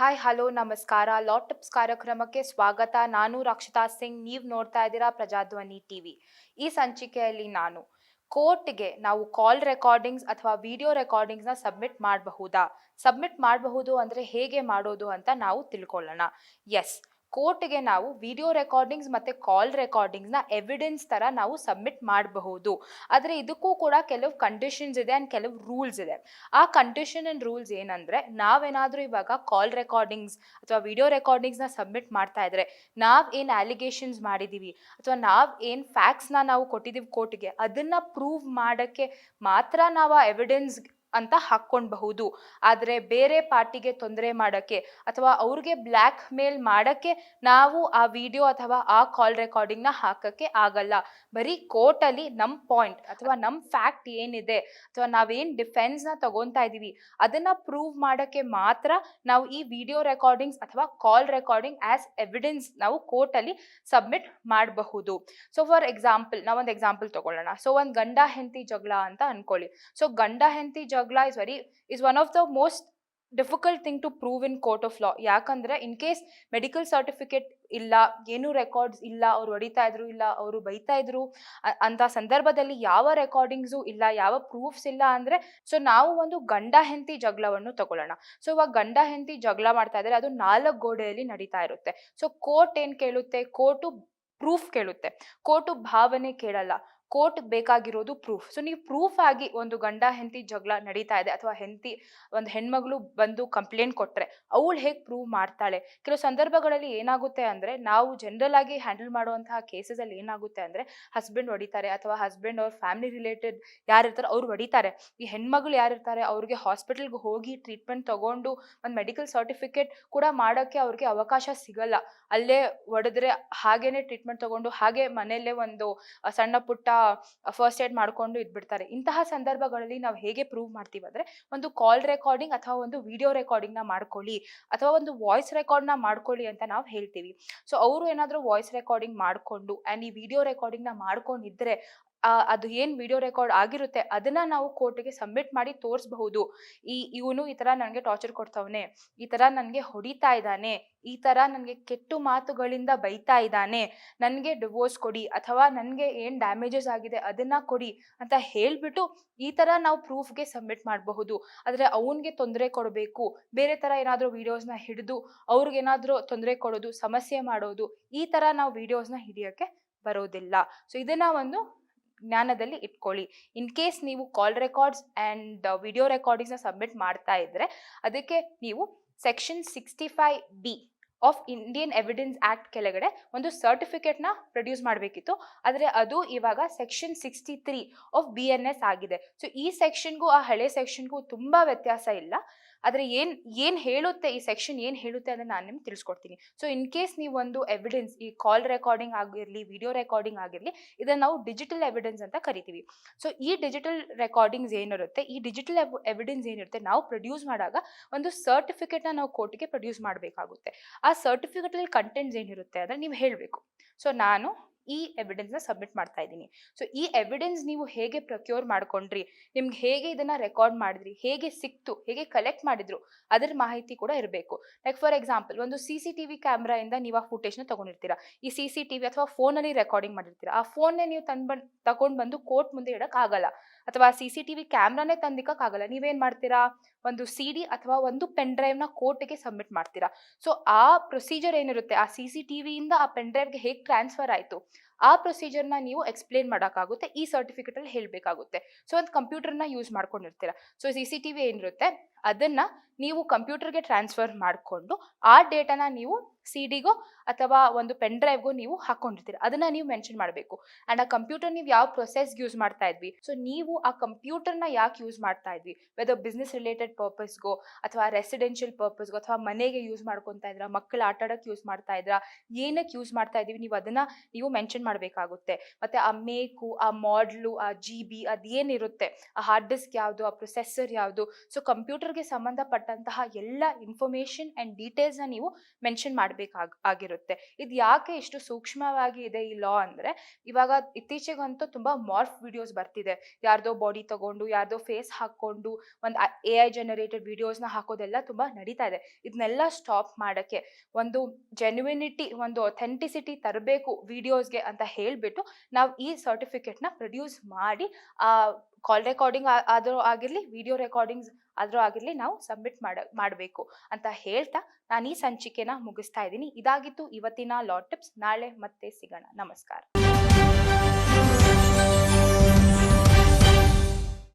Hi hello ನಮಸ್ಕಾರ. ಲಾ tips ಕಾರ್ಯಕ್ರಮಕ್ಕೆ ಸ್ವಾಗತ. ನಾನು ರಕ್ಷಿತಾ ಸಿಂಗ್. ನೀವು ನೋಡ್ತಾ ಇದ್ದೀರಾ ಪ್ರಜಾಧ್ವನಿ ಟಿವಿ. ಈ ಸಂಚಿಕೆಯಲ್ಲಿ ನಾನು ಕೋರ್ಟ್‌ಗೆ ನಾವು ಕಾಲ್ ರೆಕಾರ್ಡಿಂಗ್ಸ್ ಅಥವಾ ವಿಡಿಯೋ ರೆಕಾರ್ಡಿಂಗ್ಸ್‌ನ ಸಬ್ಮಿಟ್ ಮಾಡಬಹುದು ಅಂದ್ರೆ ಹೇಗೆ ಮಾಡೋದು ಅಂತ ನಾವು ತಿಳ್ಕೊಳ್ಳೋಣ. ಎಸ್, ಕೋರ್ಟ್‌ಗೆ ನಾವು ವಿಡಿಯೋ ರೆಕಾರ್ಡಿಂಗ್ಸ್ ಮತ್ತೆ ಕಾಲ್ ರೆಕಾರ್ಡಿಂಗ್ಸ್‌ನ ಎವಿಡೆನ್ಸ್ ತರ ನಾವು ಸಬ್ಮಿಟ್ ಮಾಡಬಹುದು. ಆದ್ರೆ ಇದಕ್ಕೂ ಕೂಡ ಕೆಲವು ಕಂಡೀಷನ್ಸ್ ಇದೆ ಅಂಡ್ ಕೆಲವು ರೂಲ್ಸ್ ಇದೆ. ಆ ಕಂಡೀಷನ್ ಅಂಡ್ ರೂಲ್ಸ್ ಏನಂದ್ರೆ, ನಾವೇನಾದ್ರೂ ಇವಾಗ ಕಾಲ್ ರೆಕಾರ್ಡಿಂಗ್ಸ್ ಅಥವಾ ವಿಡಿಯೋ ರೆಕಾರ್ಡಿಂಗ್ಸ್‌ನ ಸಬ್ಮಿಟ್ ಮಾಡ್ತಾ ಇದ್ರೆ, ನಾವ್ ಏನ್ ಅಲಿಗೇಷನ್ಸ್ ಮಾಡಿದೀವಿ ಅಥವಾ ನಾವ್ ಏನ್ ಫ್ಯಾಕ್ಟ್ಸ್‌ನ ನಾವು ಕೊಟ್ಟಿದೀವಿ ಕೋರ್ಟ್‌ಗೆ, ಅದನ್ನ ಪ್ರೂವ್ ಮಾಡಕ್ಕೆ ಮಾತ್ರ ನಾವು ಆ ಎವಿಡೆನ್ಸ್ ಅಂತ ಹಾಕ್ಕೊಳ್ಬಹುದು. ಆದ್ರೆ ಬೇರೆ ಪಾರ್ಟಿಗೆ ತೊಂದರೆ ಮಾಡಕ್ಕೆ ಅಥವಾ ಅವ್ರಿಗೆ ಬ್ಲ್ಯಾಕ್ ಮೇಲ್ ಮಾಡಕ್ಕೆ ನಾವು ಆ ವಿಡಿಯೋ ಅಥವಾ ಆ ಕಾಲ್ ರೆಕಾರ್ಡಿಂಗ್‌ನ ಹಾಕಕ್ಕೆ ಆಗಲ್ಲ. ಬರೀ ಕೋರ್ಟಲ್ಲಿ ನಮ್ ಪಾಯಿಂಟ್ ಅಥವಾ ನಮ್ ಫ್ಯಾಕ್ಟ್ ಏನಿದೆ ಅಥವಾ ನಾವೇನ್ ಡಿಫೆನ್ಸ್‌ನ ತಗೊಂತಾ ಇದೀವಿ ಅದನ್ನ ಪ್ರೂವ್ ಮಾಡಕ್ಕೆ ಮಾತ್ರ ನಾವು ಈ ವಿಡಿಯೋ ರೆಕಾರ್ಡಿಂಗ್ಸ್ ಅಥವಾ ಕಾಲ್ ರೆಕಾರ್ಡಿಂಗ್ ಆಸ್ ಎವಿಡೆನ್ಸ್ ನಾವು ಕೋರ್ಟಲ್ಲಿ ಸಬ್ಮಿಟ್ ಮಾಡಬಹುದು. ಸೊ ಫಾರ್ ಎಕ್ಸಾಂಪಲ್, ನಾವೊಂದು ಎಕ್ಸಾಂಪಲ್ ತಗೊಳ್ಳೋಣ. ಸೊ ಒಂದು ಗಂಡ ಹೆಂಡತಿ ಜಗಳ ಅಂತ ಅನ್ಕೊಳ್ಳಿ. ಸೊ ಗಂಡ ಹೆಂಡತಿ ಜಗಳ is one of the most difficult thing to prove in court of law. ಯಾಕಂದ್ರೆ ಇನ್ ಕೇಸ್ ಮೆಡಿಕಲ್ ಸರ್ಟಿಫಿಕೇಟ್ ಇಲ್ಲ, ಏನು ರೆಕಾರ್ಡ್ಸ್ ಇಲ್ಲ, ಅವ್ರು ಹೊಡಿತಾ ಇದ್ರು ಇಲ್ಲ ಅವರು ಬೈತಾ ಇದ್ರು ಅಂತ ಸಂದರ್ಭದಲ್ಲಿ ಯಾವ ರೆಕಾರ್ಡಿಂಗ್ಸು ಇಲ್ಲ, ಯಾವ ಪ್ರೂಫ್ಸ್ ಇಲ್ಲ ಅಂದ್ರೆ, ಸೊ ನಾವು ಒಂದು ಗಂಡ ಹೆಂಡತಿ ಜಗಳವನ್ನು ತಗೊಳ್ಳೋಣ. ಸೊ ಇವಾಗ ಗಂಡ ಹೆಂಡತಿ ಜಗಳ ಮಾಡ್ತಾ ಇದ್ರೆ ಅದು 4 ಗೋಡೆಯಲ್ಲಿ ನಡೀತಾ ಇರುತ್ತೆ. ಸೊ ಕೋರ್ಟ್ ಏನ್ ಕೇಳುತ್ತೆ? ಕೋರ್ಟು ಪ್ರೂಫ್ ಕೇಳುತ್ತೆ. ಕೋರ್ಟು ಭಾವನೆ ಕೇಳಲ್ಲ. ಕೋರ್ಟ್ ಬೇಕಾಗಿರೋದು ಪ್ರೂಫ್. ಸೊ ನೀವು ಪ್ರೂಫ್ ಆಗಿ ಒಂದು ಗಂಡ ಹೆಂಡತಿ ಜಗಳ ನಡೀತಾ ಇದೆ ಅಥವಾ ಒಂದು ಹೆಣ್ಮಗಳು ಬಂದು ಕಂಪ್ಲೇಂಟ್ ಕೊಟ್ರೆ ಅವಳು ಹೇಗೆ ಪ್ರೂವ್ ಮಾಡ್ತಾಳೆ? ಕೆಲವು ಸಂದರ್ಭಗಳಲ್ಲಿ ಏನಾಗುತ್ತೆ ಅಂದ್ರೆ, ನಾವು ಜನರಲ್ ಆಗಿ ಹ್ಯಾಂಡಲ್ ಮಾಡುವಂತಹ ಕೇಸಸ್ ಅಲ್ಲಿ ಏನಾಗುತ್ತೆ ಅಂದ್ರೆ, ಹಸ್ಬೆಂಡ್ ಹೊಡಿತಾರೆ ಅಥವಾ ಹಸ್ಬೆಂಡ್ ಅವ್ರ ಫ್ಯಾಮಿಲಿ ರಿಲೇಟೆಡ್ ಯಾರಿರ್ತಾರೆ ಅವ್ರು ಹೊಡಿತಾರೆ. ಈ ಹೆಣ್ಮಗಳು ಯಾರಿರ್ತಾರೆ ಅವ್ರಿಗೆ ಹಾಸ್ಪಿಟಲ್ಗೆ ಹೋಗಿ ಟ್ರೀಟ್ಮೆಂಟ್ ತಗೊಂಡು ಒಂದು ಮೆಡಿಕಲ್ ಸರ್ಟಿಫಿಕೇಟ್ ಕೂಡ ಮಾಡೋಕ್ಕೆ ಅವ್ರಿಗೆ ಅವಕಾಶ ಸಿಗಲ್ಲ. ಅಲ್ಲೇ ಹೊಡೆದ್ರೆ ಹಾಗೇನೆ ಟ್ರೀಟ್ಮೆಂಟ್ ತಗೊಂಡು ಹಾಗೆ ಮನೆಯಲ್ಲೇ ಒಂದು ಸಣ್ಣ ಪುಟ್ಟ ಫಸ್ಟ್ ಏಡ್ ಮಾಡ್ಕೊಂಡು ಇದ್ಬಿಡ್ತಾರೆ. ಇಂತಹ ಸಂದರ್ಭಗಳಲ್ಲಿ ನಾವು ಹೇಗೆ ಪ್ರೂವ್ ಮಾಡ್ತೀವಿ ಅಂದ್ರೆ, ಒಂದು ಕಾಲ್ ರೆಕಾರ್ಡಿಂಗ್ ಅಥವಾ ಒಂದು ವಿಡಿಯೋ ರೆಕಾರ್ಡಿಂಗ್ ನ ಮಾಡ್ಕೊಳ್ಳಿ ಅಥವಾ ಒಂದು ವಾಯ್ಸ್ ರೆಕಾರ್ಡ್ ನ ಮಾಡ್ಕೊಳ್ಳಿ ಅಂತ ನಾವು ಹೇಳ್ತೀವಿ. ಸೊ ಅವರು ಏನಾದ್ರೂ ವಾಯ್ಸ್ ರೆಕಾರ್ಡಿಂಗ್ ಮಾಡ್ಕೊಂಡು ಅಂಡ್ ಈ ವಿಡಿಯೋ ರೆಕಾರ್ಡಿಂಗ್ ನ ಮಾಡ್ಕೊಂಡಿದ್ರೆ, ಅದು ಏನ್ ವಿಡಿಯೋ ರೆಕಾರ್ಡ್ ಆಗಿರುತ್ತೆ ಅದನ್ನ ನಾವು ಕೋರ್ಟ್‌ಗೆ ಸಬ್ಮಿಟ್ ಮಾಡಿ ತೋರಿಸಬಹುದು. ಇವನು ಈ ತರ ನನಗೆ ಟಾರ್ಚರ್ ಕೊಡ್ತವನೆ, ಈ ತರ ನನಗೆ ಹೊಡಿತಾ ಇದ್ದಾನೆ, ಈ ತರ ನನಗೆ ಕೆಟ್ಟು ಮಾತುಗಳಿಂದ ಬೈತಾ ಇದ್ದಾನೆ, ನನಗೆ ಡಿವೋರ್ಸ್ ಕೊಡಿ ಅಥವಾ ನನಗೆ ಏನ್ ಡ್ಯಾಮೇಜಸ್ ಆಗಿದೆ ಅದನ್ನ ಕೊಡಿ ಅಂತ ಹೇಳ್ಬಿಟ್ಟು ಈ ತರ ನಾವು ಪ್ರೂಫ್‌ಗೆ ಸಬ್ಮಿಟ್ ಮಾಡಬಹುದು. ಆದ್ರೆ ಅವನಿಗೆ ತೊಂದರೆ ಕೊಡಬೇಕು, ಬೇರೆ ತರ ಏನಾದ್ರೂ ವಿಡಿಯೋಸ್‌ನ ಹಿಡಿದು ಅವ್ರಿಗೇನಾದ್ರೂ ತೊಂದರೆ ಕೊಡೋದು, ಸಮಸ್ಯೆ ಮಾಡೋದು, ಈ ತರ ನಾವು ವಿಡಿಯೋಸ್‌ನ ಹಿಡಿಯಕ್ಕೆ ಬರೋದಿಲ್ಲ. ಸೊ ಇದನ್ನ ಒಂದು ಜ್ಞಾನದಲ್ಲಿ ಇಟ್ಕೊಳ್ಳಿ. ಇನ್ ಕೇಸ್ ನೀವು ಕಾಲ್ ರೆಕಾರ್ಡ್ಸ್ ಅಂಡ್ ವಿಡಿಯೋ ರೆಕಾರ್ಡಿಂಗ್ಸ್‌ನ ಸಬ್ಮಿಟ್ ಮಾಡ್ತಾ ಇದ್ರೆ, ಅದಕ್ಕೆ ನೀವು section 65B of Indian evidence act ಕೆಳಗಡೆ ಒಂದು ಸರ್ಟಿಫಿಕೇಟ್‌ನ ಪ್ರೊಡ್ಯೂಸ್ ಮಾಡಬೇಕಿತ್ತು. ಆದರೆ ಅದು ಇವಾಗ ಸೆಕ್ಷನ್ 63 ಆಫ್ BNS ಆಗಿದೆ. ಸೊ ಈ ಸೆಕ್ಷನ್‌ಗೂ ಆ ಹಳೆ ಸೆಕ್ಷನ್‌ಗೂ ತುಂಬಾ ವ್ಯತ್ಯಾಸ ಇಲ್ಲ. ಆದರೆ ಏನ್ ಹೇಳುತ್ತೆ ಈ ಸೆಕ್ಷನ್ ಏನ್ ಹೇಳುತ್ತೆ ಅದನ್ನ ನಾನು ನಿಮ್ಗೆ ತಿಳಿಸ್ಕೊಡ್ತೀನಿ. ಸೊ ಇನ್ ಕೇಸ್ ನೀವು ಒಂದು ಎವಿಡೆನ್ಸ್, ಈ ಕಾಲ್ ರೆಕಾರ್ಡಿಂಗ್ ಆಗಿರ್ಲಿ, ವಿಡಿಯೋ ರೆಕಾರ್ಡಿಂಗ್ ಆಗಿರ್ಲಿ, ಇದನ್ನ ನಾವು ಡಿಜಿಟಲ್ ಎವಿಡೆನ್ಸ್ ಅಂತ ಕರಿತೀವಿ. ಸೊ ಈ ಡಿಜಿಟಲ್ ರೆಕಾರ್ಡಿಂಗ್ಸ್ ಏನಿರುತ್ತೆ, ಈ ಡಿಜಿಟಲ್ ಎವಿಡೆನ್ಸ್ ಏನಿರುತ್ತೆ, ನಾವು ಪ್ರೊಡ್ಯೂಸ್ ಮಾಡಾಗ ಒಂದು ಸರ್ಟಿಫಿಕೇಟ್‌ನ ನಾವು ಕೋರ್ಟ್‌ಗೆ ಪ್ರೊಡ್ಯೂಸ್ ಮಾಡಬೇಕಾಗುತ್ತೆ. ಆ ಸರ್ಟಿಫಿಕೇಟ್ ಅಲ್ಲಿ ಕಂಟೆಂಟ್ಸ್ ಏನಿರುತ್ತೆ ಅಂದ್ರೆ ನೀವು ಹೇಳಬೇಕು. ಸೊ ನಾನು ಈ ಎವಿಡೆನ್ಸ್‌ನ ಸಬ್ಮಿಟ್ ಮಾಡ್ತಾ ಇದ್ದೀನಿ. ಸೊ ಈ ಎವಿಡೆನ್ಸ್ ನೀವು ಹೇಗೆ ಪ್ರೊಕ್ಯೂರ್ ಮಾಡ್ಕೊಂಡ್ರಿ, ನಿಮ್ಗೆ ಹೇಗೆ ಇದನ್ನ ರೆಕಾರ್ಡ್ ಮಾಡಿದ್ರಿ, ಹೇಗೆ ಸಿಕ್ತು, ಹೇಗೆ ಕಲೆಕ್ಟ್ ಮಾಡಿದ್ರು, ಅದರ ಮಾಹಿತಿ ಕೂಡ ಇರಬೇಕು. ಲೈಕ್ ಫಾರ್ ಎಕ್ಸಾಂಪಲ್, ಒಂದು CCTV ಕ್ಯಾಮ್ರಾಯಿಂದ ನೀವು ಆ ಫುಟೇಜ್‌ನ ತಗೊಂಡಿರ್ತೀರಾ. ಈ CCTV ಅಥವಾ ಫೋನಲ್ಲಿ ರೆಕಾರ್ಡಿಂಗ್ ಮಾಡಿರ್ತೀರಾ. ಆ ಫೋನ್‌ನೇ ನೀವು ತಗೊಂಡು ಬಂದು ಕೋರ್ಟ್ ಮುಂದೆ ಇಡಕ್ ಆಗಲ್ಲ. ಅಥವಾ CCTV ಕ್ಯಾಮ್ರಾನೇ ತಂದಿಕ್ಕಕ್ ಆಗಲ್ಲ. ನೀವೇನ್ ಮಾಡ್ತೀರಾ? ಒಂದು CD ಅಥವಾ ಒಂದು ಪೆನ್ ಡ್ರೈವ್‌ನ ಕೋರ್ಟ್‌ಗೆ ಸಬ್ಮಿಟ್ ಮಾಡ್ತೀರಾ. ಸೊ ಆ ಪ್ರೊಸೀಜರ್ ಏನಿರುತ್ತೆ, ಆ CCTVಯಿಂದ ಆ ಪೆನ್ ಡ್ರೈವ್‌ಗೆ ಹೇಗೆ ಟ್ರಾನ್ಸ್‌ಫರ್ ಆಯ್ತು, ಆ ಪ್ರೊಸೀಜರ್‌ನ ನೀವು ಎಕ್ಸ್‌ಪ್ಲೇನ್ ಮಾಡಕ್ಕಾಗುತ್ತೆ. ಈ ಸರ್ಟಿಫಿಕೇಟ್ ಅಲ್ಲಿ ಹೇಳ್ಬೇಕಾಗುತ್ತೆ. ಸೊ ಒಂದು ಕಂಪ್ಯೂಟರ್‌ನ ಯೂಸ್ ಮಾಡ್ಕೊಂಡಿರ್ತೀರಾ. ಸೊ CCTV ಏನಿರುತ್ತೆ ಅದನ್ನ ನೀವು ಕಂಪ್ಯೂಟರ್‌ಗೆ ಟ್ರಾನ್ಸ್‌ಫರ್ ಮಾಡ್ಕೊಂಡು ಆ ಡೇಟಾನ ನೀವು CDಗೋ ಅಥವಾ ಒಂದು ಪೆನ್ ಡ್ರೈವ್‌ಗೋ ನೀವು ಹಾಕೊಂಡಿರ್ತೀರಾ. ಅದನ್ನ ನೀವು ಮೆನ್ಷನ್ ಮಾಡಬೇಕು. ಅಂಡ್ ಆ ಕಂಪ್ಯೂಟರ್ ನೀವು ಯಾವ ಪ್ರೊಸೆಸ್‌ಗೆ ಯೂಸ್ ಮಾಡ್ತಾ ಇದ್ವಿ, ಸೊ ನೀವು ಆ ಕಂಪ್ಯೂಟರ್‌ನ ಯಾಕೆ ಯೂಸ್ ಮಾಡ್ತಾ ಇದ್ವಿ, ವೆದರ್ ಬಿಸ್ನೆಸ್ ರಿಲೇಟೆಡ್ ಪರ್ಪಸ್‌ಗೋ ಅಥವಾ ರೆಸಿಡೆನ್ಷಿಯಲ್ ಪರ್ಪಸ್‌ಗೋ ಅಥವಾ ಮನೆಗೆ ಯೂಸ್ ಮಾಡ್ಕೊಂತಾ ಇದ್ರಾ, ಮಕ್ಕಳು ಆಟ ಆಡಕ್ಕೆ ಯೂಸ್ ಮಾಡ್ತಾ ಇದ್ರಾ, ಏನಕ್ಕೆ ಯೂಸ್ ಮಾಡ್ತಾ ಇದೀವಿ, ನೀವು ಅದನ್ನ ನೀವು ಮೆನ್ಷನ್ ಮಾಡಬೇಕಾಗುತ್ತೆ. ಮತ್ತೆ ಆ ಮೇಕು, ಆ ಮಾಡ್ಲು, ಆ GB ಅದೇನಿರುತ್ತೆ, ಆ ಹಾರ್ಡ್ ಡಿಸ್ಕ್ ಯಾವುದು, ಆ ಪ್ರೊಸೆಸರ್ ಯಾವುದು, ಸೊ ಕಂಪ್ಯೂಟರ್‌ಗೆ ಸಂಬಂಧಪಟ್ಟಂತಹ ಎಲ್ಲ ಇನ್ಫಾರ್ಮೇಷನ್ ಅಂಡ್ ಡೀಟೇಲ್ಸ್‌ನ ನೀವು ಮೆನ್ಷನ್ ಆಗಿರುತ್ತೆ. ಇದು ಯಾಕೆ ಇಷ್ಟು ಸೂಕ್ಷ್ಮವಾಗಿ ಇದೆ ಈ ಲಾ ಅಂದ್ರೆ, ಇವಾಗ ಇತ್ತೀಚೆಗಂತೂ ತುಂಬಾ ಮಾರ್ಫ್ ವಿಡಿಯೋಸ್ ಬರ್ತಿದೆ. ಯಾರ್ದೋ ಬಾಡಿ ತಗೊಂಡು, ಯಾರ್ದೋ ಫೇಸ್ ಹಾಕೊಂಡು ಒಂದು AI ಜನರೇಟೆಡ್ ವಿಡಿಯೋಸ್ನ ಹಾಕೋದೆಲ್ಲ ತುಂಬ ನಡೀತಾ ಇದೆ. ಇದನ್ನೆಲ್ಲ ಸ್ಟಾಪ್ ಮಾಡೋಕ್ಕೆ ಒಂದು ಜೆನ್ಯುನಿಟಿ, ಒಂದು ಅಥೆಂಟಿಸಿಟಿ ತರಬೇಕು ವಿಡಿಯೋಸ್ಗೆ ಅಂತ ಹೇಳಿಬಿಟ್ಟು ನಾವು ಈ ಸರ್ಟಿಫಿಕೇಟ್ನ ಪ್ರೊಡ್ಯೂಸ್ ಮಾಡಿ ಕಾಲ್ ರೆಕಾರ್ಡಿಂಗ್ ಆದರೂ ಆಗಿರಲಿ, ವಿಡಿಯೋ ರೆಕಾರ್ಡಿಂಗ್ಸ್ ಆದರೂ ಆಗಿರಲಿ ನಾವು ಸಬ್ಮಿಟ್ ಮಾಡಬೇಕು ಅಂತ ಹೇಳ್ತಾ ನಾನು ಈ ಸಂಚಿಕೆನ ಮುಗಿಸ್ತಾ ಇದ್ದೀನಿ. ಇದಾಗಿತ್ತು ಇವತ್ತಿನ ಲಾ ಟಿಪ್ಸ್. ನಾಳೆ ಮತ್ತೆ ಸಿಗೋಣ. ನಮಸ್ಕಾರ.